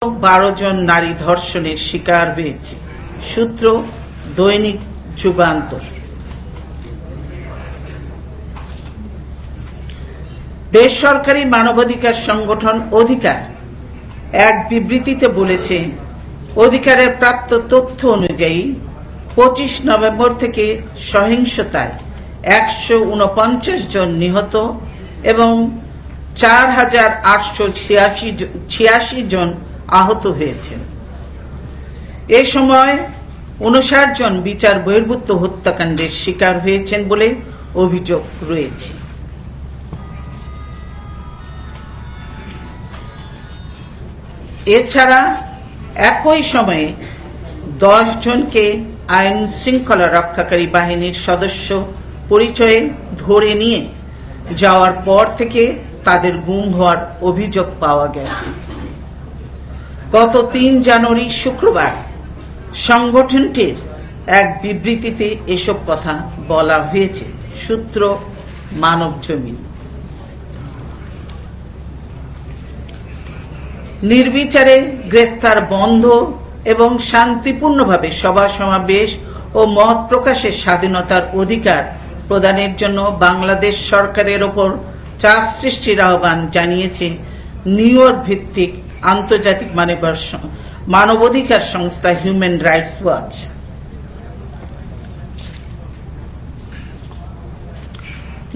12 জন নারী ধর্ষণের শিকার হয়েছে। সূত্র দৈনিক যুগান্তর। বেসরকারি মানবাধিকার সংগঠন অধিকার এক বিবৃতিতে বলেছে, অধিকারের প্রাপ্ত তথ্য অনুযায়ী 25 নভেম্বর থেকে সহিংসতায় 149 জন নিহত এবং 4886 জন আহত হয়েছেন। এ সময় 59 জন বিচার বহির্ভূত হত্যাকাণ্ডের শিকার হয়েছেন বলে অভিযোগ রয়েছে। এছাড়া একই সময়ে 10 জনকে আইন শৃঙ্খলা রক্ষাকারী বাহিনীর সদস্য পরিচয়ে ধরে নিয়ে যাওয়ার পর থেকে তাদের গুম হওয়ার অভিযোগ পাওয়া গেছে। গত 3 জানুয়ারি শুক্রবার সংগঠনটির এক বিবৃতিতে এসব কথা বলা হয়েছে। সূত্র মানবজমিন। নির্বিচারে গ্রেফতার বন্ধ এবং শান্তিপূর্ণভাবে সভা সমাবেশ ও মত প্রকাশের স্বাধীনতার অধিকার প্রদানের জন্য বাংলাদেশ সরকারের ওপর চাপ সৃষ্টির আহ্বান জানিয়েছে নিউ ইয়র্ক ভিত্তিক আন্তর্জাতিক মানবাধিকার সংস্থা হিউম্যান রাইটস ওয়াচ।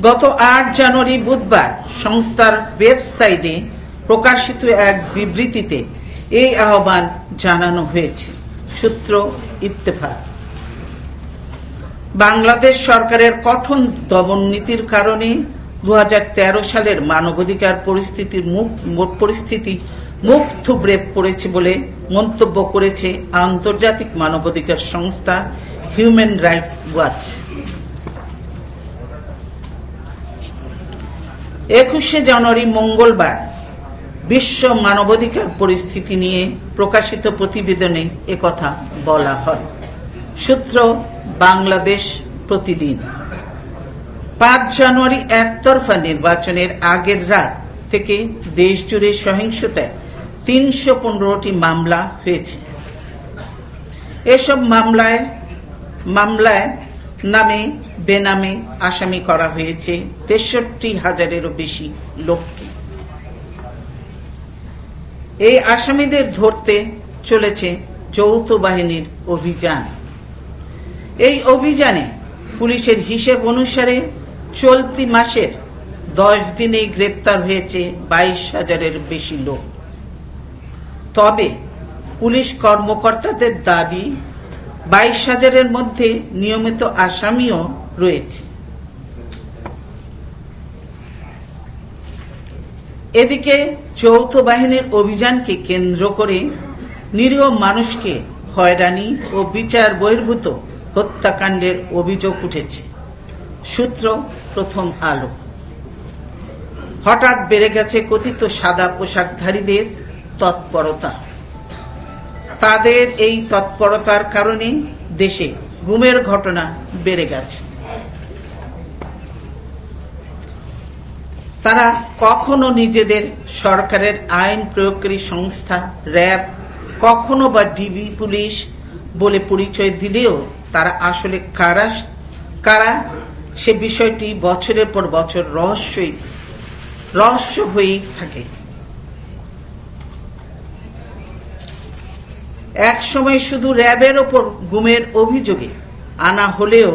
গত 8 জানুয়ারি বুধবার সংস্থার ওয়েবসাইটে প্রকাশিত এক বিবৃতিতে এই আহ্বান জানানো হয়েছে। সূত্র ইত্তেফাক। বাংলাদেশ সরকারের কঠোর দমন নীতির কারণে 2013 সালের মানবাধিকার পরিস্থিতি মুখ থুবড়ে পড়েছে বলে মন্তব্য করেছে আন্তর্জাতিক মানবাধিকার সংস্থা হিউম্যান রাইটস ওয়াচ। 21 জানুয়ারি মঙ্গলবার বিশ্ব মানবাধিকার পরিস্থিতি নিয়ে প্রকাশিত প্রতিবেদনে একথা বলা হয়। সূত্র বাংলাদেশ প্রতিদিন। 5 জানুয়ারি একতরফা নির্বাচনের আগের রাত থেকে দেশ জুড়ে সহিংসতায় 315টি মামলা হয়েছে। এসব মামলায় নামে বেনামে আসামি করা হয়েছে 63,000-এরও বেশি লোককে। এই আসামিদের ধরতে চলেছে যৌথ বাহিনীর অভিযান। এই অভিযানে পুলিশের হিসেব অনুসারে চলতি মাসের 10 দিনেই গ্রেপ্তার হয়েছে 22,000-এর বেশি লোক। তবে পুলিশ কর্মকর্তাদের দাবি 22,000-এর মধ্যে নিয়মিত আসামিও রয়েছে। এদিকে যৌথ বাহিনীর অভিযানকে কেন্দ্র করে নিরীহ মানুষকে হয়রানি ও বিচার বহির্ভূত হত্যাকাণ্ডের অভিযোগ উঠেছে। সূত্র প্রথম আলো। হঠাৎ বেড়ে গেছে কথিত সাদা পোশাকধারীদের তৎপরতা। তাদের এই তৎপরতার কারণে দেশে গুমের ঘটনা বেড়ে গেছে। তারা কখনো নিজেদের সরকারের আইন প্রয়োগকারী সংস্থা র্যাব, কখনো বা ডিবি পুলিশ বলে পরিচয় দিলেও তারা আসলে কারা সে বিষয়টি বছরের পর বছর রহস্য হয়েই থাকে। এক সময় শুধু র্যাবের ওপর গুমের অভিযোগে আনা হলেও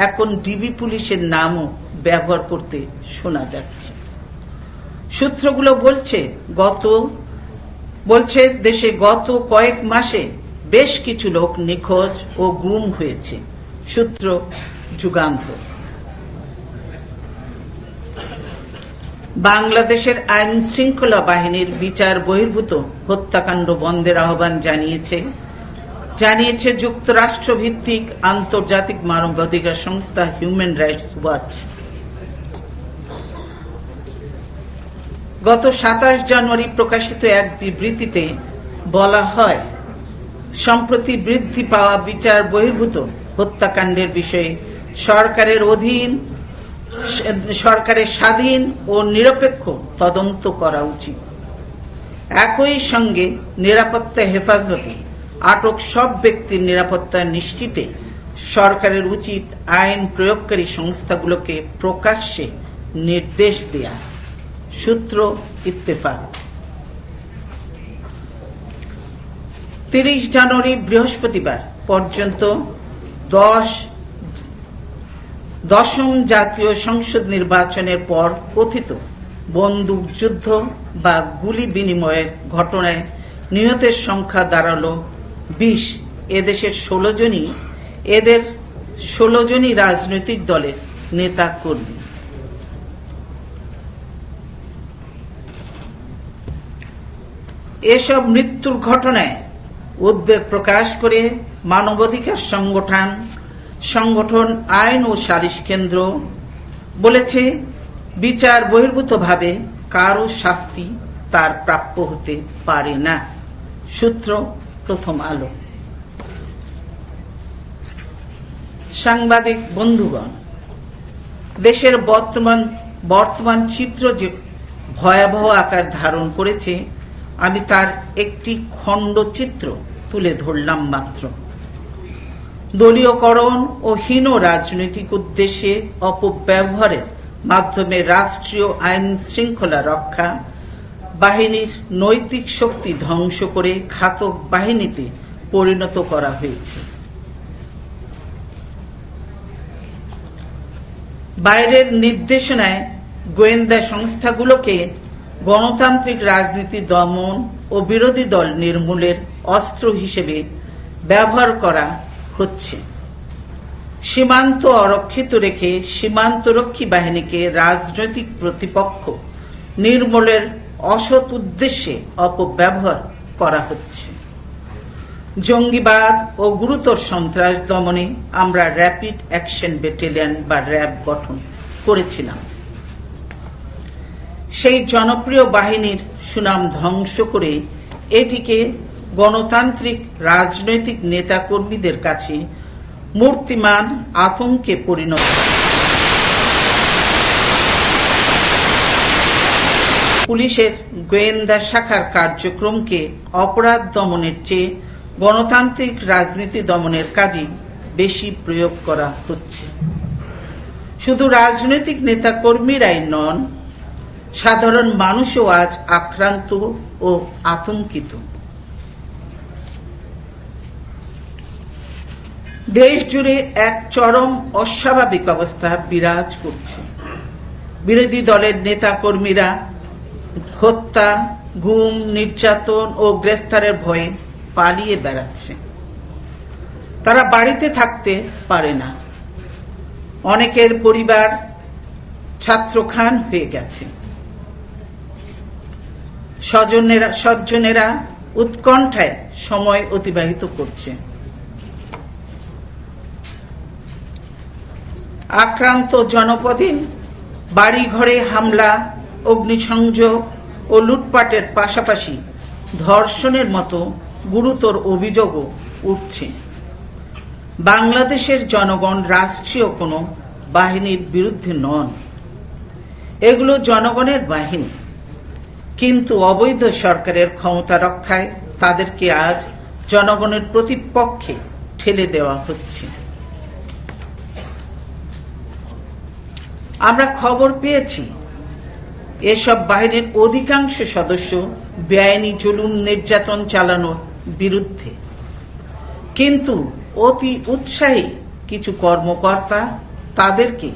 এখন ডিবি পুলিশের নামও ব্যবহার করতে শোনা যাচ্ছে। সূত্রগুলো বলছে দেশে গত কয়েক মাসে বেশ কিছু লোক নিখোঁজ ও গুম হয়েছে। সূত্র যুগান্তর। বাংলাদেশের আইন শৃঙ্খলা বাহিনীর বিচার বহির্ভূত হত্যাকাণ্ড বন্ধের আহ্বান জানিয়েছে যুক্তরাষ্ট্র ভিত্তিক আন্তর্জাতিক মানবাধিকার সংস্থা হিউম্যান রাইটস ওয়াচ। গত 27 জানুয়ারি প্রকাশিত এক বিবৃতিতে বলা হয়, সম্প্রতি বৃদ্ধি পাওয়া বিচার বহির্ভূত হত্যাকাণ্ডের বিষয়ে সরকারের স্বাধীন ও নিরপেক্ষ তদন্ত করা উচিত। একই সঙ্গে নিরাপত্তা হেফাজতে আটক সব ব্যক্তির নিরাপত্তা নিশ্চিতে সরকারের উচিত আইন প্রয়োগকারী সংস্থাগুলোকে প্রকাশ্যে নির্দেশ দেয়া। সূত্র ইত্তেফাক। 30 জানুয়ারি বৃহস্পতিবার পর্যন্ত দশম জাতীয় সংসদ নির্বাচনের পর কথিত বন্দুকযুদ্ধ বা গুলি বিনিময়ের ঘটনায় নিহতের সংখ্যা দাঁড়ালো 20। এদেশের 16 জনই রাজনৈতিক দলের নেতা কর্মী। এসব মৃত্যুর ঘটনায় উদ্বেগ প্রকাশ করে মানবাধিকার সংগঠন আইন ও সালিশ কেন্দ্র বলেছে, বিচার বহির্ভূতভাবে কারো শাস্তি তার প্রাপ্য হতে পারে না। সূত্র প্রথম আলো। সাংবাদিক বন্ধুগণ, দেশের বর্তমান চিত্র যে ভয়াবহ আকার ধারণ করেছে, আমি তার একটি খণ্ডচিত্র তুলে ধরলাম মাত্র। দলীয়করণ ও হীন রাজনৈতিক উদ্দেশ্যে অপব্যবহারের মাধ্যমে রাষ্ট্রীয় আইন শৃঙ্খলা রক্ষা বাহিনীর নৈতিক শক্তি ধ্বংস করে ঘাতক বাহিনীতে পরিণত করা হয়েছে। বাইরের নির্দেশনায় গোয়েন্দা সংস্থাগুলোকে গণতান্ত্রিক রাজনীতি দমন ও বিরোধী দল নির্মূলের অস্ত্র হিসেবে ব্যবহার করা হচ্ছে। সীমান্ত অরক্ষিত রেখে সীমান্তরক্ষী বাহিনীকে রাজনৈতিক প্রতিপক্ষ নির্মূলের অসৎ উদ্দেশ্যে অপব্যবহার করা হচ্ছে। জঙ্গিবাদ ও গুরুতর সন্ত্রাস দমনে আমরা র্যাপিড অ্যাকশন ব্যাটালিয়ন বা র্যাব গঠন করেছিলাম। সেই জনপ্রিয় বাহিনীর সুনাম ধ্বংস করে এটিকে গণতান্ত্রিক রাজনৈতিক নেতাকর্মীদের কাছে মূর্তিমান আতঙ্কে পরিণত। পুলিশের গোয়েন্দা শাখার কার্যক্রমকে অপরাধ দমনের চেয়ে গণতান্ত্রিক রাজনীতি দমনের কাজে বেশি প্রয়োগ করা হচ্ছে। শুধু রাজনৈতিক নেতাকর্মীরাই নন, সাধারণ মানুষও আজ আক্রান্ত ও আতঙ্কিত। দেশ জুড়ে এক চরম অস্বাভাবিক অবস্থা বিরাজ করছে। বিরোধী দলের নেতাকর্মীরা হত্যা, গুম, নির্যাতন ও গ্রেফতারের ভয়ে পালিয়ে বেড়াচ্ছে। তারা বাড়িতে থাকতে পারে না। অনেকের পরিবার ছাত্রখান হয়ে গেছে। স্বজনেরা উৎকণ্ঠায় সময় অতিবাহিত করছে। আক্রান্ত জনপদে বাড়িঘরে হামলা, অগ্নিসংযোগ ও লুটপাটের পাশাপাশি ধর্ষণের মতো গুরুতর অভিযোগও উঠছে। বাংলাদেশের জনগণ রাষ্ট্রীয় কোনো বাহিনীর বিরুদ্ধে নন, এগুলো জনগণের বাহিনী, কিন্তু অবৈধ সরকারের ক্ষমতা রক্ষায় তাদেরকে আজ জনগণের প্রতিপক্ষে ঠেলে দেওয়া হচ্ছে। আমরা খবর পেয়েছি এসব বাহিনীর অধিকাংশ সদস্য বেআইনি জুলুম নির্যাতন চালানোর বিরুদ্ধে, কিন্তু অতি উৎসাহী কিছু কর্মকর্তা তাদেরকে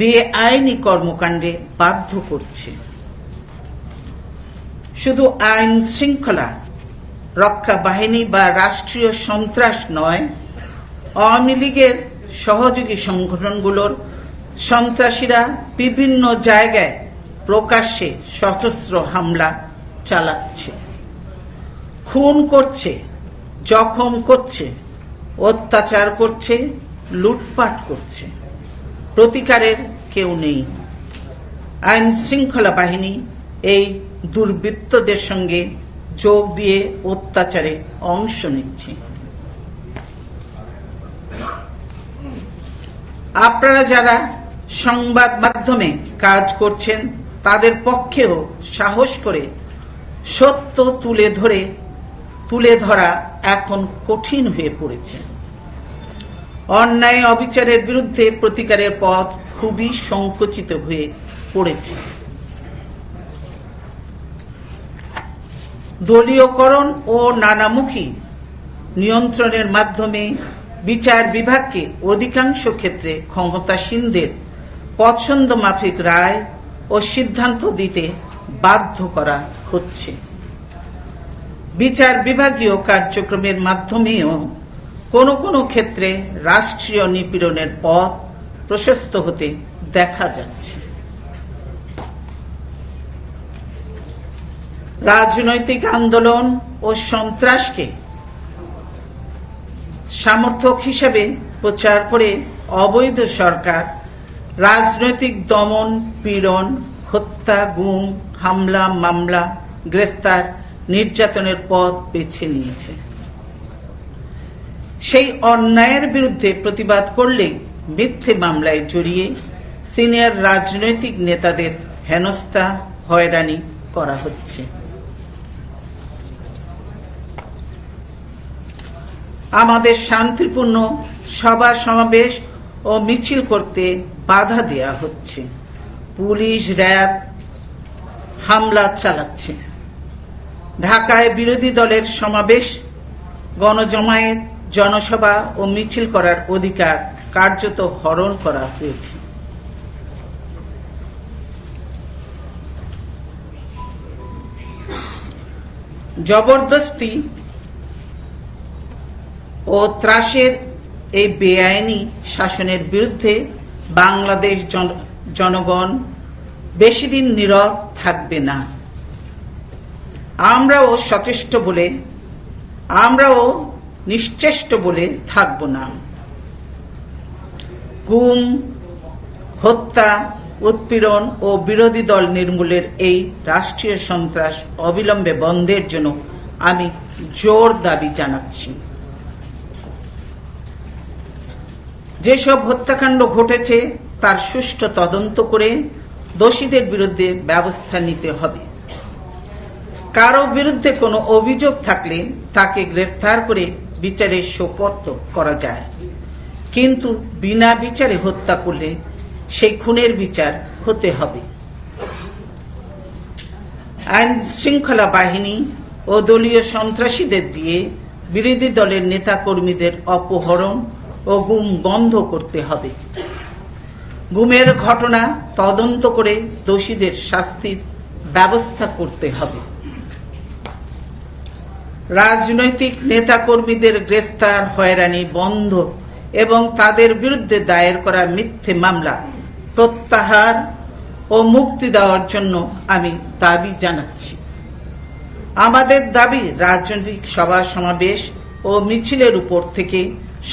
বেআইনি কর্মকাণ্ডে বাধ্য করছে। শুধু আইন শৃঙ্খলা রক্ষা বাহিনী বা রাষ্ট্রীয় সন্ত্রাস নয়, আওয়ামী লীগের সহযোগী সংগঠনগুলোর সন্ত্রাসীরা বিভিন্ন জায়গায় প্রকাশ্যে সশস্ত্র হামলা চালাচ্ছে, খুন করছে, জখম করছে, অত্যাচার করছে, লুটপাট করছে। প্রতিকারের কেউ নেই। আইন শৃঙ্খলা বাহিনী এই দুর্বৃত্তদের সঙ্গে যোগ দিয়ে অত্যাচারে অংশ নিচ্ছে। আপনারা যারা সংবাদ মাধ্যমে কাজ করছেন, তাদের পক্ষেও সাহস করে সত্য তুলে ধরা এখন কঠিন হয়ে পড়েছে। অন্যায় অবিচারের বিরুদ্ধে প্রতিকারের পথ খুবই সংকুচিত হয়ে পড়েছে। দলীয়করণ ও নানামুখী নিয়ন্ত্রণের মাধ্যমে বিচার বিভাগকে অধিকাংশ ক্ষেত্রে ক্ষমতাসীনদের পছন্দ মাফিক রায় ও সিদ্ধান্ত দিতে বাধ্য করা হচ্ছে। বিচার বিভাগীয় কার্যক্রমের মাধ্যমেও কোনো কোনো ক্ষেত্রে রাষ্ট্রীয় নিপীড়নের পথ প্রশস্ত হতে দেখা যাচ্ছে। রাজনৈতিক আন্দোলন ও সন্ত্রাসকে সমর্থক হিসেবে প্রচার করে অবৈধ সরকার রাজনৈতিক দমন পীড়ন, হত্যা, গুম, হামলা, মামলা, গ্রেফতার, নির্যাতনের পথ বেছে নিয়েছে। সেই অন্যায়ের বিরুদ্ধে প্রতিবাদ করলেই মিথ্যে মামলায় জড়িয়ে সিনিয়র রাজনৈতিক নেতাদের হেনস্থা, হয়রানি করা হচ্ছে। আমাদের শান্তিপূর্ণ সভা সমাবেশ ও মিছিল করতে বাধা দেয়া হচ্ছে। পুলিশ, র্যাব হামলা চালাচ্ছে। ঢাকায় বিরোধী দলের সমাবেশ, গণজমায়েত, জনসভা ও মিছিল করার অধিকার কার্যত হরণ করা হয়েছে। জবরদস্তি ও ত্রাসের এই বেআইনি শাসনের বিরুদ্ধে বাংলাদেশ জনগণ বেশিদিন নীরব থাকবে না। আমরাও নিশ্চেষ্ট বলে থাকব না। গুম, হত্যা, উৎপীড়ন ও বিরোধী দল নির্মূলের এই রাষ্ট্রীয় সন্ত্রাস অবিলম্বে বন্ধের জন্য আমি জোর দাবি জানাচ্ছি। যেসব হত্যাকাণ্ড ঘটেছে তার সুষ্ঠু তদন্ত করে দোষীদের বিরুদ্ধে ব্যবস্থা নিতে হবে। কারো বিরুদ্ধে কোনো অভিযোগ থাকলে তাকে গ্রেফতার করে বিচারে সোপর্দ করা যায়, কিন্তু বিনা বিচারে হত্যা করলে সেই খুনের বিচার হতে হবে। আইন শৃঙ্খলা বাহিনী ও দলীয় সন্ত্রাসীদের দিয়ে বিরোধী দলের নেতা কর্মীদের অপহরণ ও গুম বন্ধ করতে হবে। গুমের ঘটনা তদন্ত করে দোষীদের শাস্তির ব্যবস্থা করতে হবে। রাজনৈতিক নেতা কর্মীদের গ্রেফতার, হয়রানি বন্ধ এবং তাদের বিরুদ্ধে দায়ের করা মিথ্যে মামলা প্রত্যাহার ও মুক্তি দেওয়ার জন্য আমি দাবি জানাচ্ছি। আমাদের দাবি, রাজনৈতিক সভা সমাবেশ ও মিছিলের উপর থেকে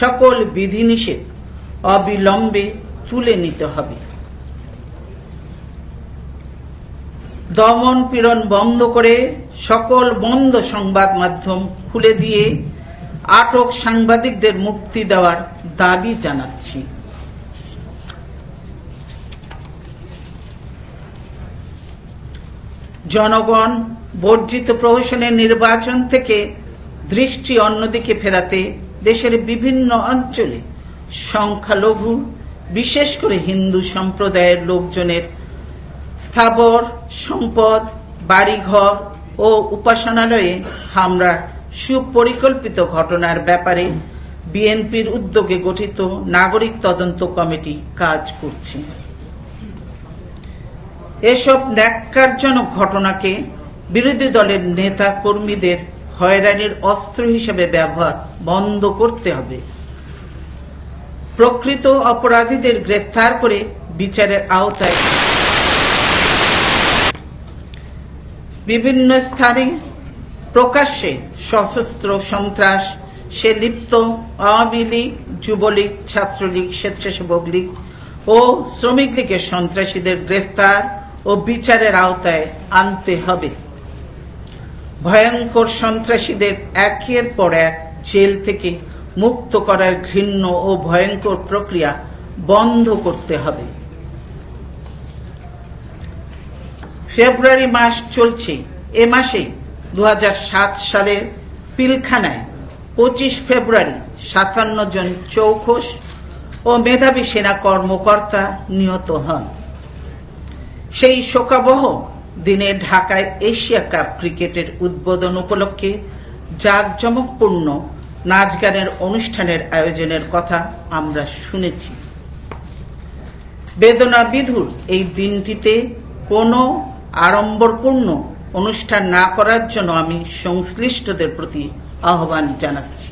সকল বিধিনিষেধ অবিলম্বে তুলে নিতে হবে। দমন পীড়ন বন্ধ করে সকল বন্ধ সংবাদ মাধ্যম খুলে দিয়ে আটক সাংবাদিকদের মুক্তি দেওয়ার দাবি জানাচ্ছি। জনগণ বর্জিত প্রহসনের নির্বাচন থেকে দৃষ্টি অন্যদিকে ফেরাতে দেশের বিভিন্ন অঞ্চলে সংখ্যালঘু, বিশেষ করে হিন্দু সম্প্রদায়ের লোকজনের স্থাবর সম্পদ, বাড়িঘর ও উপাসনালয়ে হামলার সুপরিকল্পিত ঘটনার ব্যাপারে বিএনপির উদ্যোগে গঠিত নাগরিক তদন্ত কমিটি কাজ করছে। এসব ন্যাক্কারজনক ঘটনাকে বিরোধী দলের নেতা কর্মীদের হয়রানির অস্ত্র হিসেবে ব্যবহার বন্ধ করতে হবে। প্রকৃত অপরাধীদের গ্রেফতার করে বিচারের আওতায় বিভিন্ন স্থানে প্রকাশ্যে সশস্ত্র সন্ত্রাসে লিপ্ত আওয়ামী লীগ, যুবলীগ, ছাত্রলীগ, স্বেচ্ছাসেবক লীগ ও শ্রমিক লীগের সন্ত্রাসীদের গ্রেফতার ও বিচারের আওতায় আনতে হবে। ভয়ঙ্কর সন্ত্রাসীদের একের পর এক জেল থেকে মুক্ত করার ঘৃণ্য ও ভয়ঙ্কর প্রক্রিয়া বন্ধ করতে হবে। ফেব্রুয়ারি মাস চলছে, এ মাসেই 2007 সালের পিলখানায় 25 ফেব্রুয়ারি 57 জন চৌখস ও মেধাবী সেনা কর্মকর্তা নিহত হন। সেই শোকাবহ দিনে ঢাকায় এশিয়া কাপ ক্রিকেটের উদ্বোধন উপলক্ষে জাঁকজমকপূর্ণ নাচ গানের অনুষ্ঠানের আয়োজনের কথা আমরা শুনেছি। বেদনা বিধুর এই দিনটিতে কোনো আড়ম্বরপূর্ণ অনুষ্ঠান না করার জন্য আমি সংশ্লিষ্টদের প্রতি আহ্বান জানাচ্ছি।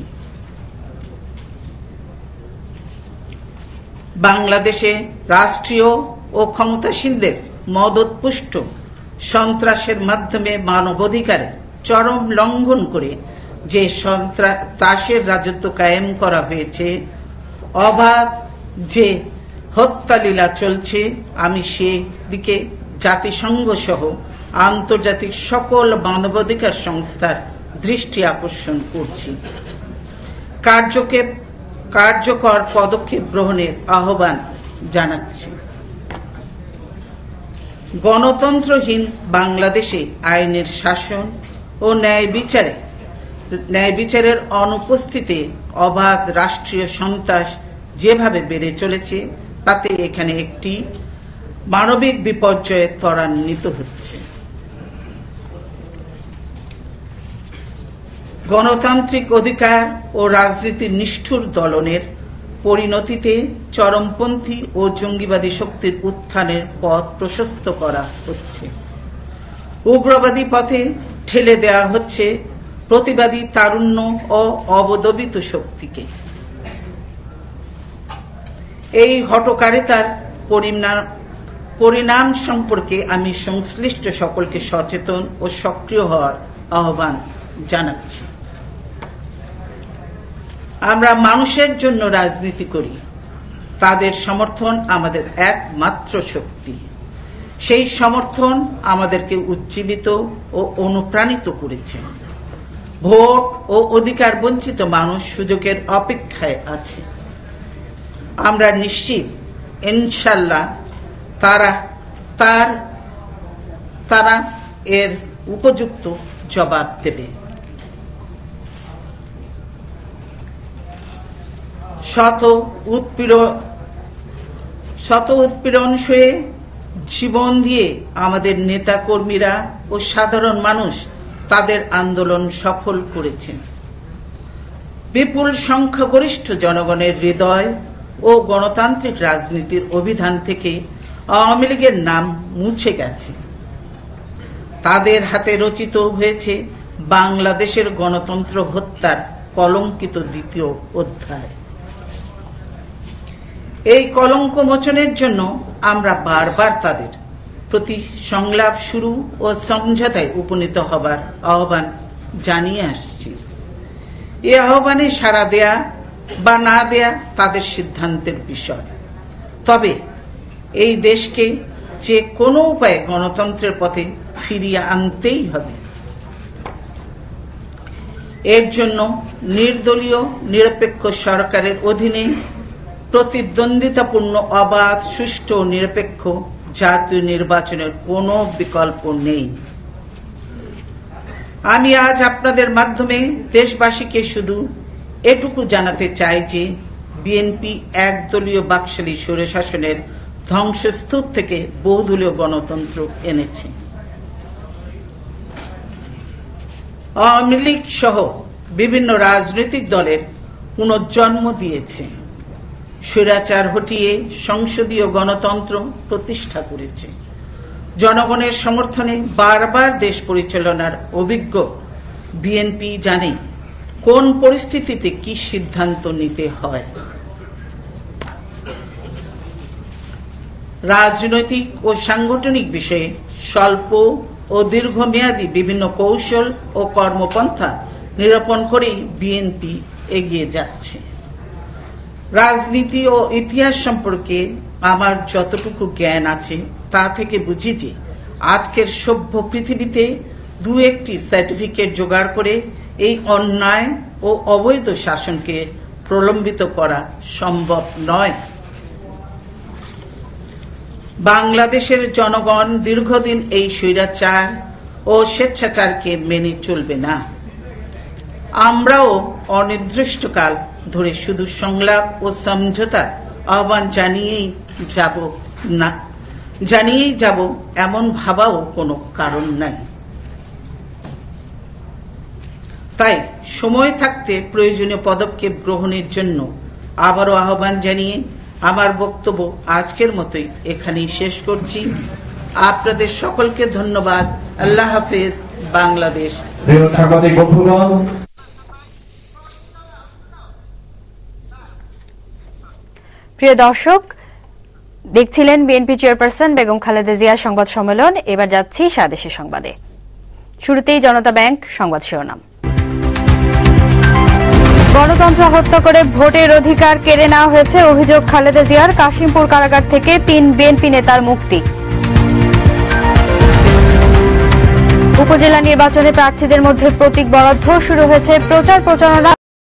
বাংলাদেশে রাষ্ট্রীয় ও ক্ষমতাসীনদের মদতপুষ্ট সন্ত্রাসের মাধ্যমে মানবাধিকারের চরম লঙ্ঘন করে যে সন্ত্রাসের রাজত্ব কায়েম করা হয়েছে, অবাধ যে হত্যালীলা চলছে, আমি সেদিকে জাতিসংঘ সহ আন্তর্জাতিক সকল মানবাধিকার সংস্থার দৃষ্টি আকর্ষণ করছি। কার্যকর পদক্ষেপ গ্রহণের আহ্বান জানাচ্ছি। গণতন্ত্রহীন বাংলাদেশে আইনের শাসন ও ন্যায় বিচারের অনুপস্থিতিতে অবাধ রাষ্ট্রীয় সন্ত্রাস যেভাবে বেড়ে চলেছে, তাতে এখানে একটি মানবিক বিপর্যয়ে ত্বরান্বিত হচ্ছে। গণতান্ত্রিক অধিকার ও রাজনীতির নিষ্ঠুর দলনের পরিণতিতে চরমপন্থী ও জঙ্গিবাদী শক্তির উত্থানের পথ প্রশস্ত করা হচ্ছে। উগ্রবাদী পথে ঠেলে দেওয়া হচ্ছে প্রতিবাদী তারুণ্য ও অবদমিত শক্তিকে। এই হঠকারিতার পরিণাম সম্পর্কে আমি সংশ্লিষ্ট সকলকে সচেতন ও সক্রিয় হওয়ার আহ্বান জানাচ্ছি। আমরা মানুষের জন্য রাজনীতি করি, তাদের সমর্থন আমাদের একমাত্র শক্তি। সেই সমর্থন আমাদেরকে উজ্জীবিত ও অনুপ্রাণিত করেছে। ভোট ও অধিকার বঞ্চিত মানুষ সুযোগের অপেক্ষায় আছে। আমরা নিশ্চিত ইনশাআল্লাহ তারা এর উপযুক্ত জবাব দেবে। শত উৎপীড়ন সয়ে জীবন দিয়ে আমাদের নেতা কর্মীরা ও সাধারণ মানুষ তাদের আন্দোলন সফল করেছেন। বিপুল সংখ্যাগরিষ্ঠ জনগণের হৃদয় ও গণতান্ত্রিক রাজনীতির অভিধান থেকে আওয়ামী লীগের নাম মুছে গেছে। তাদের হাতে রচিত হয়েছে বাংলাদেশের গণতন্ত্র হত্যার কলঙ্কিত দ্বিতীয় অধ্যায়। এই কলঙ্ক মোচনের জন্য আমরা বারবার তাদের প্রতি সংলাপ শুরু ও সমঝোতায় উপনীত হবার আহ্বান জানিয়ে আসছি। এই আহ্বানে সাড়া দেয়া বা না দেয়া তাদের সিদ্ধান্তের বিষয়। তবে এই দেশকে যে কোনো উপায়ে গণতন্ত্রের পথে ফিরিয়ে আনতেই হবে। এর জন্য নির্দলীয় নিরপেক্ষ সরকারের অধীনে প্রতিদ্বন্দ্বিতাপূর্ণ অবাধ সুষ্ঠু ও নিরপেক্ষ জাতীয় নির্বাচনের কোনো বিকল্প নেই। আমি আজ আপনাদের মাধ্যমে দেশবাসীকে শুধু এটুকু জানাতে চাই যে বিএনপি একদলীয় বাকশালী স্বৈরশাসনের ধ্বংসস্তূপ থেকে বহুদলীয় গণতন্ত্র এনেছে। আওয়ামী লীগ সহ বিভিন্ন রাজনৈতিক দলের পুনর্জন্ম দিয়েছে, স্বৈরাচার হটিয়ে সংসদীয় গণতন্ত্র প্রতিষ্ঠা করেছে। জনগণের সমর্থনে বারবার দেশ পরিচালনার অভিজ্ঞ বিএনপি জানে কোন পরিস্থিতিতে কি সিদ্ধান্ত নিতে হয়। রাজনৈতিক ও সাংগঠনিক বিষয়ে স্বল্প ও দীর্ঘমেয়াদী বিভিন্ন কৌশল ও কর্মপন্থা নিরূপণ করেই বিএনপি এগিয়ে যাচ্ছে। রাজনীতি ও ইতিহাস সম্পর্কে আমার যতটুকু জ্ঞান আছে তা থেকে বুঝি যে আজকের সভ্য পৃথিবীতে দু একটি সার্টিফিকেট জোগাড় করে এই অন্যায় ও অবৈধ শাসনকে প্রলম্বিত করা সম্ভব নয়। বাংলাদেশের জনগণ দীর্ঘদিন এই স্বৈরাচার ও ও স্বেচ্ছাচারকে মেনে চলবে না। আমরাও অনির্দিষ্টকাল ধরে শুধু সংলাপ ও সমঝোতার আহ্বান জানিয়েই যাব এমন ভাবাও কোনো কারণ নাই। তাই সময় থাকতে প্রয়োজনীয় পদক্ষেপ গ্রহণের জন্য আবারও আহ্বান জানিয়ে আমার বক্তব্য আজকের মতোই এখানেই শেষ করছি। আপনাদের সকলকে ধন্যবাদ। আল্লাহ হাফেজ। বাংলাদেশ। সাংবাদিক বন্ধুগণ, প্রিয় দর্শক, দেখছিলেন বিএনপি চেয়ারপারসন বেগম খালেদা জিয়ার সংবাদ সম্মেলন। এবার যাচ্ছি স্বদেশী সংবাদে। শুরুতেই জনতা ব্যাংক সংবাদ শিরোনাম। গণতন্ত্র হত্যা করে ভোটের অধিকার কেড়ে নেওয়া হয়েছে অভিযোগ খালেদা জিয়ার। কাশিমপুর কারাগার থেকে 3 বিএনপি নেতার মুক্তি। উপজেলা নির্বাচনে প্রার্থীদের মধ্যে প্রতীক বরাদ্দ শুরু হয়েছে প্রচার প্রচারণা।